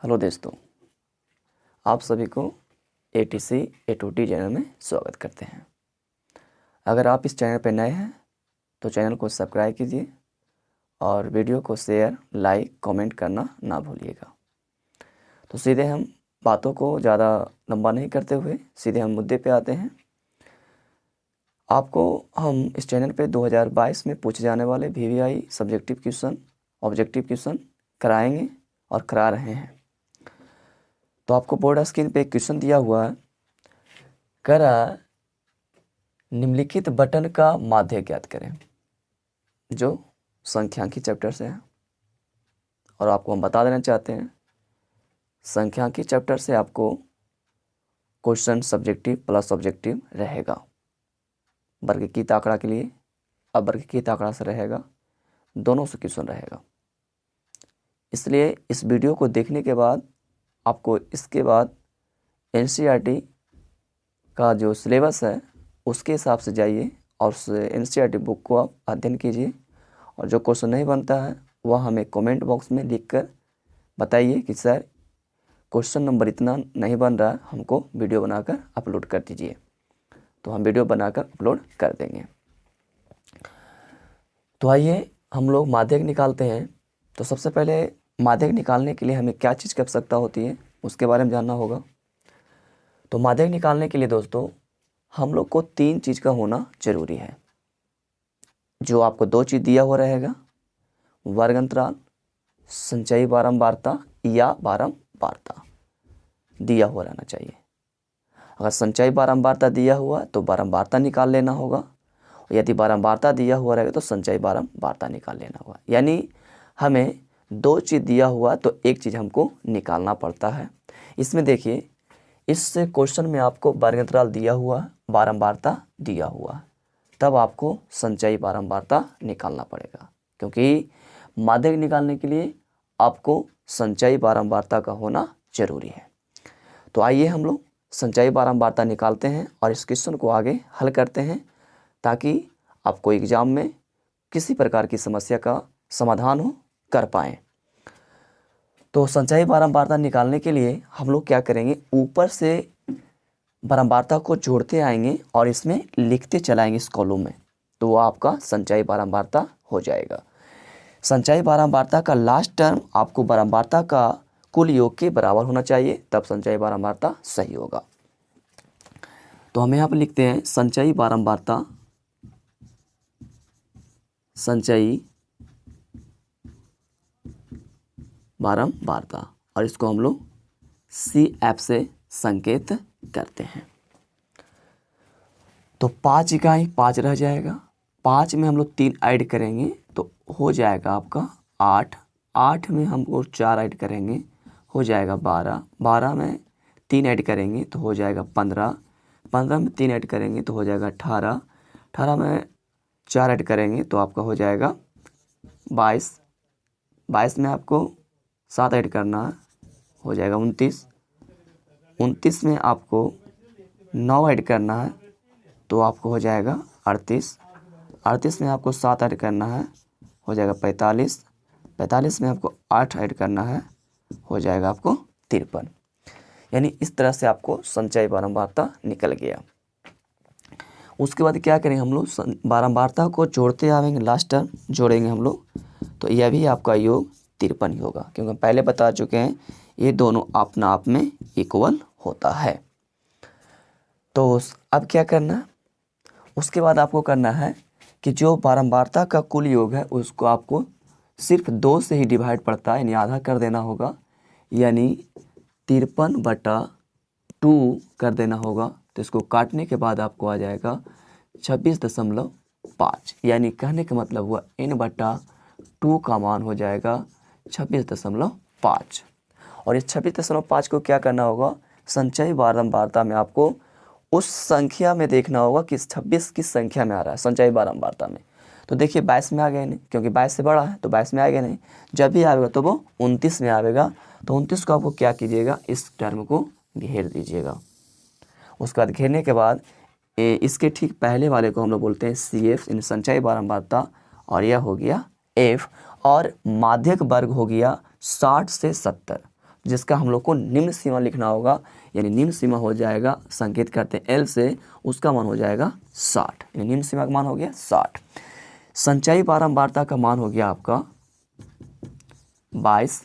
Hello दोस्तों, आप सभी को ATC A2T चैनल में स्वागत करते हैं। अगर आप इस चैनल पर नए हैं तो चैनल को सब्सक्राइब कीजिए और वीडियो को शेयर, लाइक, कमेंट करना ना भूलिएगा। तो सीधे हम बातों को ज़्यादा लंबा नहीं करते हुए सीधे हम मुद्दे पे आते हैं। आपको हम इस चैनल पे 2022 में पूछे जाने वाले VVI subjective question, objective question कराएंगे और करा रहे हैं। तो आपको बोर्ड स्क्रीन पे एक क्वेश्चन दिया हुआ है, करा निम्नलिखित बटन का माध्य ज्ञात करें, जो संख्यांकी चैप्टर से है। और आपको हम बता देना चाहते हैं, संख्यांकी चैप्टर से आपको क्वेश्चन सब्जेक्टिव प्लस ऑब्जेक्टिव रहेगा। वर्गीकृत आंकड़ा के लिए अवर्गीकृत आंकड़ा से रहेगा, दोनों से क्वेश्चन रहेगा। इसलिए इस वीडियो को देखने के बाद आपको इसके बाद NCERT का जो सिलेबस है उसके हिसाब से जाइए और उस NCERT बुक को आप अध्ययन कीजिए। और जो क्वेश्चन नहीं बनता है वह हमें कमेंट बॉक्स में लिखकर बताइए कि सर क्वेश्चन नंबर इतना नहीं बन रहा है, हमको वीडियो बनाकर अपलोड कर दीजिए। तो हम वीडियो बनाकर अपलोड कर देंगे। तो आइए हम लोग माध्यक निकालते हैं। तो सबसे पहले माध्यक निकालने के लिए हमें क्या चीज़ की आवश्यकता होती है उसके बारे में जानना होगा। तो माध्यक निकालने के लिए दोस्तों हम लोग को 3 चीज़ का होना जरूरी है। जो आपको 2 चीज़ दिया हुआ रहेगा, वर्ग अंतराल, संचयी बारंबारता या बारंबारता दिया हुआ रहना चाहिए। अगर संचयी बारंबारता दिया हुआ तो बारंबारता निकाल लेना होगा, यदि बारंबारता दिया हुआ रहेगा तो संचयी बारंबारता निकाल लेना होगा। यानी हमें 2 चीज़ दिया हुआ तो एक चीज़ हमको निकालना पड़ता है। इसमें देखिए, इस क्वेश्चन में आपको वर्ग अंतराल दिया हुआ, बारंबारता दिया हुआ, तब आपको संचयी बारंबारता निकालना पड़ेगा, क्योंकि माध्यक निकालने के लिए आपको संचयी बारंबारता का होना जरूरी है। तो आइए हम लोग संचयी बारंबारता निकालते हैं और इस क्वेश्चन को आगे हल करते हैं, ताकि आपको एग्जाम में किसी प्रकार की समस्या का समाधान हो कर पाएँ। तो संचयी बारंबारता निकालने के लिए हम लोग क्या करेंगे, ऊपर से बारंबारता को जोड़ते आएंगे और इसमें लिखते चलाएंगे इस कॉलम में, तो वो आपका संचयी बारंबारता हो जाएगा। संचयी बारंबारता का लास्ट टर्म आपको बारंबारता का कुल योग के बराबर होना चाहिए, तब संचयी बारंबारता सही होगा। तो हम यहाँ पर लिखते हैं संचयी बारंबारता, संचयी बारंबारता, और इसको हम लोग CF से संकेत करते हैं। तो 5 इकाई 5 रह जाएगा, 5 में हम लोग 3 ऐड करेंगे तो हो जाएगा आपका 8, 8 में हम लोग 4 ऐड करेंगे हो जाएगा 12, 12 में 3 ऐड करेंगे तो हो जाएगा 15, 15 में 3 ऐड करेंगे तो हो जाएगा 18, 18 में 4 ऐड करेंगे तो आपका हो जाएगा 22, 22 में आपको 7 ऐड करना है, हो जाएगा 29, 29 में आपको 9 ऐड करना है तो आपको हो जाएगा 38, 38 में आपको 7 ऐड करना है, हो जाएगा 45, 45 में आपको 8 ऐड करना है, हो जाएगा आपको 53। यानी इस तरह से आपको संचयी बारंबारता निकल गया। उसके बाद क्या करेंगे, हम लोग बारंबारता को जोड़ते आएंगे, लास्ट टर्म जोड़ेंगे हम लोग, तो यह भी आपका योग 53 ही होगा, क्योंकि पहले बता चुके हैं ये दोनों अपना आप में इक्वल होता है। तो अब क्या करना है, उसके बाद आपको करना है कि जो बारंबारता का कुल योग है उसको आपको सिर्फ 2 से ही डिवाइड पड़ता है, यानी आधा कर देना होगा, यानी 53/2 कर देना होगा। तो इसको काटने के बाद आपको आ जाएगा 26.5, यानी कहने का मतलब हुआ n/2 का मान हो जाएगा 26.5। और इस 26.5 को क्या करना होगा, संचयी बारंबारता में आपको उस संख्या में देखना होगा कि 26 किस संख्या में आ रहा है संचयी बारंबारता में। तो देखिए 22 में आ गए नहीं, क्योंकि 22 से बड़ा है तो 22 में आएगा नहीं, जब भी आएगा तो वो 29 में आएगा। तो 29 को आपको क्या कीजिएगा, इस टर्म को घेर दीजिएगा। उसके बाद घेरने के बाद इसके ठीक पहले वाले को हम लोग बोलते हैं CF, इन संचयी बारंबारता, और यह हो गया F, और माध्यक वर्ग हो गया 60 से 70। जिसका हम लोग को निम्न सीमा लिखना होगा, यानी निम्न सीमा हो जाएगा, संकेत करते हैं एल से, उसका मान हो जाएगा 60, यानी निम्न सीमा का मान हो गया 60। संचयी बारंबारता का मान हो गया आपका 22,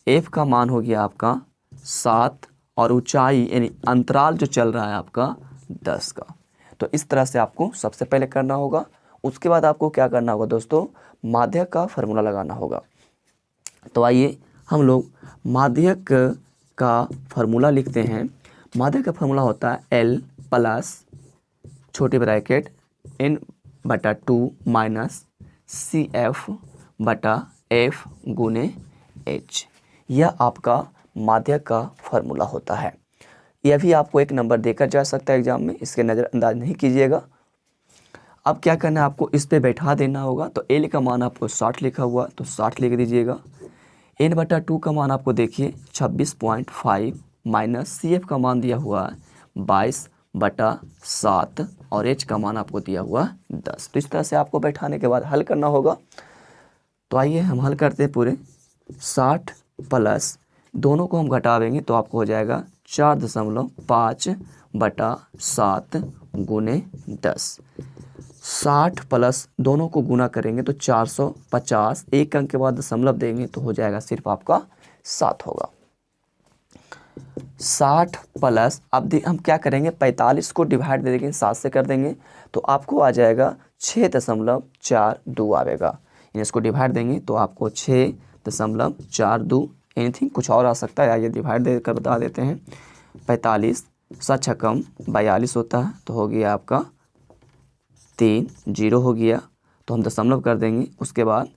एफ का मान हो गया आपका 7 और ऊंचाई यानी अंतराल जो चल रहा है आपका 10 का। तो इस तरह से आपको सबसे पहले करना होगा। उसके बाद आपको क्या करना होगा दोस्तों, माध्यक का फार्मूला लगाना होगा। तो आइए हम लोग माध्यक का फार्मूला लिखते हैं। माध्यक का फार्मूला होता है L प्लस छोटे ब्रैकेट N/2 माइनस CF/F गुने H। यह आपका माध्यक का फार्मूला होता है। यह भी आपको एक नंबर देकर जा सकता है एग्जाम में, इसके नज़रअंदाज नहीं कीजिएगा। अब क्या करना है, आपको इस पे बैठा देना होगा। तो L का मान आपको 60 लिखा हुआ, तो 60 लिख दीजिएगा। N/2 का मान आपको देखिए 26.5 माइनस CF का मान दिया हुआ है 22/7 और H का मान आपको दिया हुआ 10। तो इस तरह से आपको बैठाने के बाद हल करना होगा। तो आइए हम हल करते हैं पूरे। 60 प्लस दोनों को हम घटावेंगे तो आपको हो जाएगा 4.5/7 गुने 10। 60 प्लस दोनों को गुना करेंगे तो 450, एक अंक के बाद दशमलव देंगे तो हो जाएगा सिर्फ आपका 7 होगा। 60 प्लस अब हम क्या करेंगे, 45 को डिवाइड दे देंगे 7 से कर देंगे तो आपको आ जाएगा 6.42 आएगा। यानी इसको डिवाइड देंगे तो आपको 6.42, एनीथिंग कुछ और आ सकता है, आइए डिवाइड देकर बता देते हैं। 45 7 छक्कम 42 होता है, तो हो गया आपका 3 0 हो गया, तो हम दशमलव कर देंगे। उसके बाद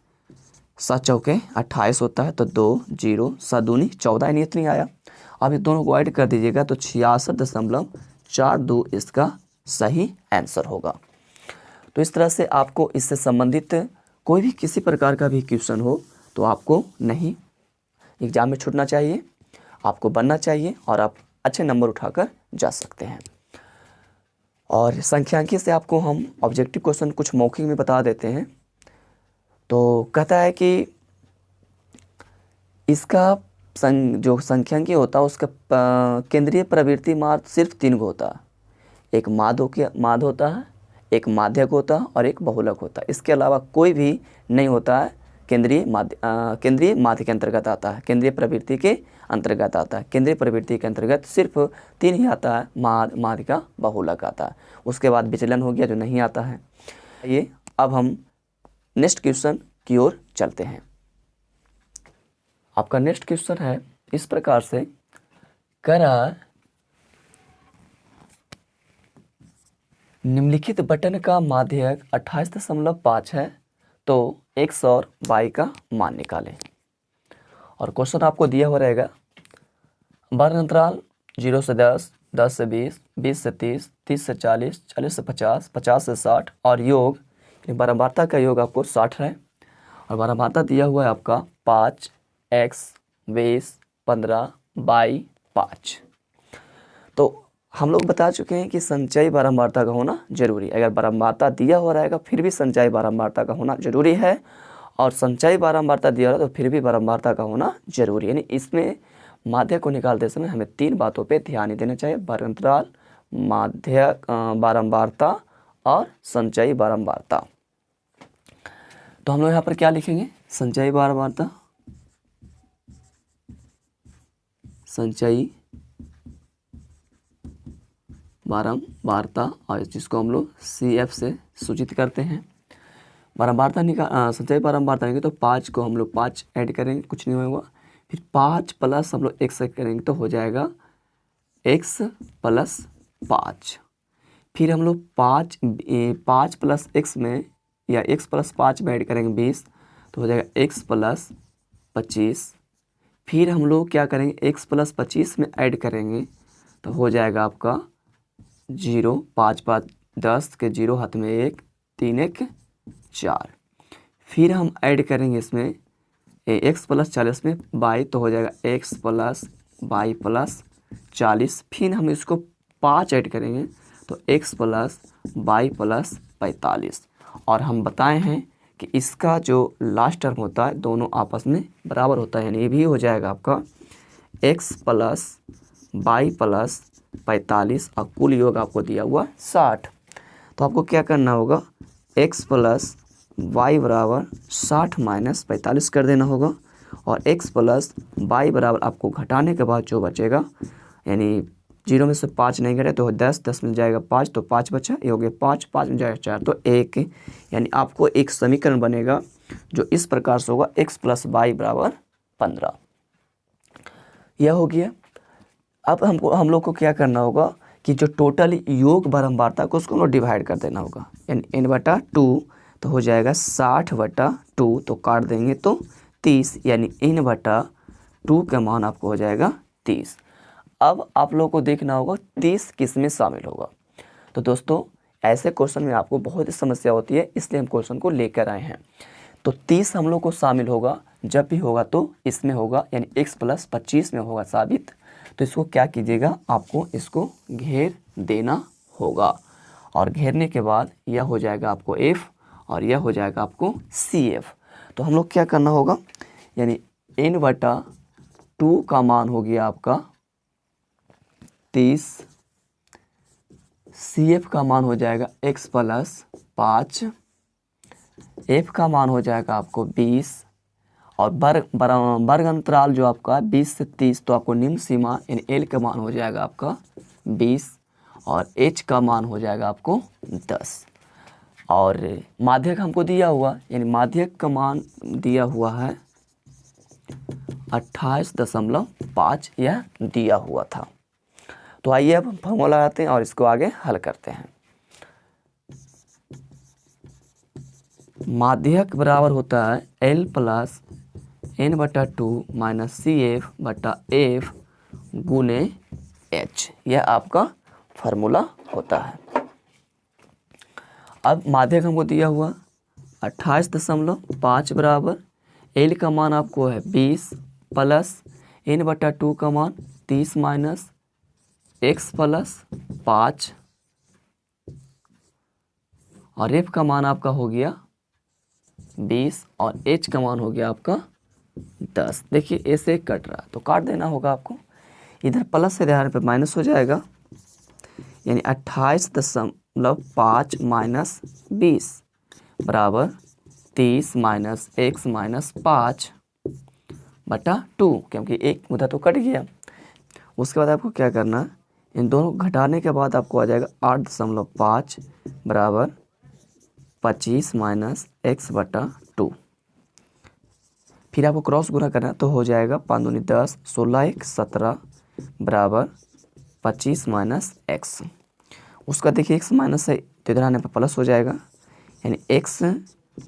7 चौके 28 होता है, तो 2 0 7 दूनी 14, यानी इतनी आया। अब ये दोनों को ऐड कर दीजिएगा तो 66.42 इसका सही आंसर होगा। तो इस तरह से आपको इससे संबंधित कोई भी किसी प्रकार का भी क्वेश्चन हो तो आपको नहीं एग्जाम में छूटना चाहिए, आपको बनना चाहिए और आप अच्छे नंबर उठाकर जा सकते हैं। और संख्यांकी से आपको हम ऑब्जेक्टिव क्वेश्चन कुछ मौखिक में बता देते हैं। तो कहता है कि इसका जो संख्यांकी होता है उसका केंद्रीय प्रवृत्ति मार्ग सिर्फ 3 गो होता है। एक माध्य होता है, एक माध्यक होता है और एक बहुलक होता है। इसके अलावा कोई भी नहीं होता है केंद्रीय माध्य के अंतर्गत आता है, केंद्रीय प्रवृत्ति के अंतर्गत आता है। केंद्रीय प्रवृत्ति के अंतर्गत सिर्फ 3 ही आता है, माध्य का बहुलक आता है। उसके बाद विचलन हो गया जो नहीं आता है। ये अब हम नेक्स्ट क्वेश्चन की ओर चलते हैं। आपका नेक्स्ट क्वेश्चन है इस प्रकार से, करा निम्नलिखित बटन का माध्यक 28.5 है, तो x और y का मान निकालें। और क्वेश्चन आपको दिया हुआ रहेगा वर्ण अंतराल 0 से 10, 10 से 20, 20 से 30, 30 से 40, 40 से 50, 50 से 60 और योग बारंबारता का योग आपको 60 है। और बारंबारता दिया हुआ है आपका 5x 20 15 बाई 5। तो हम लोग बता चुके हैं कि संचयी बारंबारता का होना जरूरी है। अगर बारंबारता दिया हो रहेगा फिर भी संचयी बारंबारता का होना जरूरी है, और संचयी बारंबारता दिया रहा तो फिर भी बारंबारता का होना जरूरी है। यानी इसमें माध्यक को निकालते समय हमें 3 बातों पे ध्यान देना चाहिए: वर्ण अंतराल, माध्यक बारंबारता और संचयी बारंबारता। तो हम लोग यहाँ पर क्या लिखेंगे, संचयी बारंबारता, संचयी बारंबारता, और जिसको हम लोग CF से सूचित करते हैं। बारंबारता संचयी बारंबारता निकालेंगे तो 5 को हम लोग 5 ऐड करेंगे, कुछ नहीं होगा। फिर 5 प्लस हम लोग x करेंगे तो हो जाएगा x + 5। फिर हम लोग 5 प्लस x में या x + 5 में ऐड करेंगे 20, तो हो जाएगा x + 25। फिर हम लोग क्या करेंगे, x + 25 में ऐड करेंगे तो हो जाएगा आपका 0, 5 5 10 के 0 हाथ में 1, 3 1 4। फिर हम ऐड करेंगे इसमें x + 40 में y, तो हो जाएगा x + y + 40। फिर हम इसको 5 ऐड करेंगे तो x + y + 45। और हम बताए हैं कि इसका जो लास्ट टर्म होता है दोनों आपस में बराबर होता है, यानी ये भी हो जाएगा आपका x प्लस वाई प्लस 45 और कुल योग आपको दिया हुआ 60। तो आपको क्या करना होगा, x प्लस वाई बराबर 60 माइनस 45 कर देना होगा, और x प्लस वाई बराबर आपको घटाने के बाद जो बचेगा, यानी 0 में से 5 नहीं घटे तो 10, 10 में जाएगा 5 तो 5 बचा, ये हो गया 5, 5 में जाएगा 4 तो 1, यानी आपको एक समीकरण बनेगा जो इस प्रकार से होगा, x प्लस वाई बराबर 15। यह हो गया। अब हम लोग को क्या करना होगा कि जो टोटल योग बारंबारता को उसको हम लोग डिवाइड कर देना होगा, यानी n/2 तो हो जाएगा 60/2, तो काट देंगे तो 30, यानी n/2 का मान आपको हो जाएगा 30। अब आप लोग को देखना होगा 30 किस में शामिल होगा। तो दोस्तों ऐसे क्वेश्चन में आपको बहुत ही समस्या होती है, इसलिए हम क्वेश्चन को लेकर आए हैं। तो 30 हम लोग को शामिल होगा, जब भी होगा तो इसमें होगा, यानी x प्लस 25 में होगा साबित। तो इसको क्या कीजिएगा, आपको इसको घेर देना होगा, और घेरने के बाद यह हो जाएगा आपको f और यह हो जाएगा आपको CF। तो हम लोग क्या करना होगा, यानी n/2 का मान हो गया आपका 30, CF का मान हो जाएगा x प्लस 5, f का मान हो जाएगा आपको 20, और वर्ग अंतराल जो आपका 20 से 30, तो आपको निम्न सीमा यानी L का मान हो जाएगा आपका 20, और H का मान हो जाएगा आपको 10, और माध्यक हमको दिया हुआ, यानी माध्यक का मान दिया हुआ है 28.5 यह दिया हुआ था। तो आइए अब फॉर्मूला लगाते हैं और इसको आगे हल करते हैं। माध्यक बराबर होता है L plus n/2 minus CF/F गुने H, यह आपका फार्मूला होता है। अब माध्यक हमको दिया हुआ 28.5 बराबर L का मान आपको है 20 प्लस n/2 का मान 30 माइनस x प्लस 5, और f का मान आपका हो गया 20 और h का मान हो गया आपका 10। देखिए ऐसे कट रहा है तो काट देना होगा आपको, इधर प्लस से इधर पे माइनस हो जाएगा, यानी 28.5 माइनस 20 बराबर 30 माइनस x माइनस 5/2, क्योंकि एक मुद्दा तो कट गया। उसके बाद आपको क्या करना, इन दोनों घटाने के बाद आपको आ जाएगा 8.5 बराबर 25 माइनस x/2। फिर आपको क्रॉस गुना करना तो हो जाएगा 5 दूनी 10, 16 1 17 बराबर 25 माइनस x। उसका देखिए x माइनस है तो इधर आने पर प्लस हो जाएगा, यानी x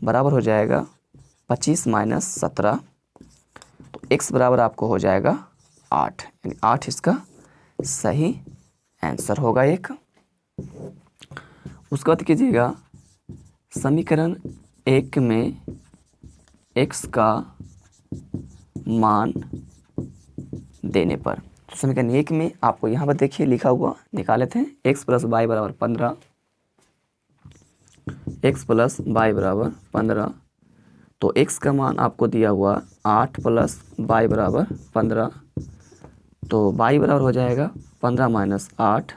बराबर हो जाएगा 25 माइनस 17, तो x बराबर आपको हो जाएगा 8, यानी 8 इसका सही आंसर होगा एक। उसके बाद कीजिएगा समीकरण 1 में x का मान देने पर, तो समीकरण 1 में आपको यहाँ पर देखिए लिखा हुआ निकाले थे x प्लस वाई बराबर 15, x प्लस वाई बराबर 15, तो x का मान आपको दिया हुआ 8 प्लस वाई बराबर 15, तो y बराबर हो जाएगा 15 माइनस 8,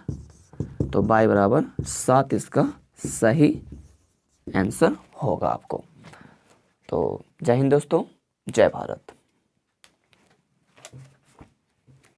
तो y बराबर 7 इसका सही आंसर होगा आपको। तो जय हिंद दोस्तों, जय भारत।